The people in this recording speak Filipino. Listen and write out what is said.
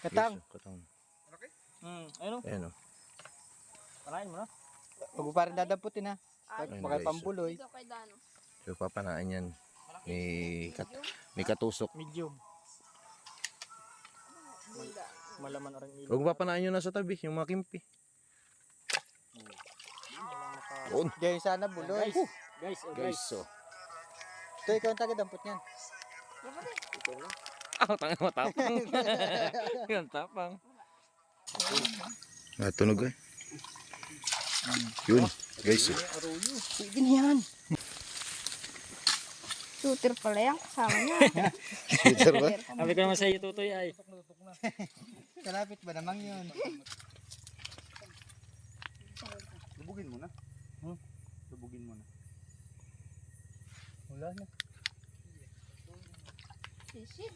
Katang. Katang. Ayun o. Ayan o. Panain mo na. Huwag mo parang dadamputin ha. Ayun, Baka guys. pambuloy. Ikaw kay Dano. So papanain yan. May katusok. Medium. Bunda. Malaman orang ilo. Huwag papanain nyo na sa tabi, yung mga kimpi. Doon. Diyan sana buloy. Guys, Guys, so. Ito, ikaw ang taga-dampot niyan. Ah, tangan matapang. Yan, tapang. Natunog eh. Yun, guys. So. Sige na yan. Shooter pala yan. Kasama niya. Shooter ba? Sabi ko naman sa iyo, Tutoy ay. Kalapit ba namang yun? Lubugin mo na. Lubugin mo na. Wala na. Sisid.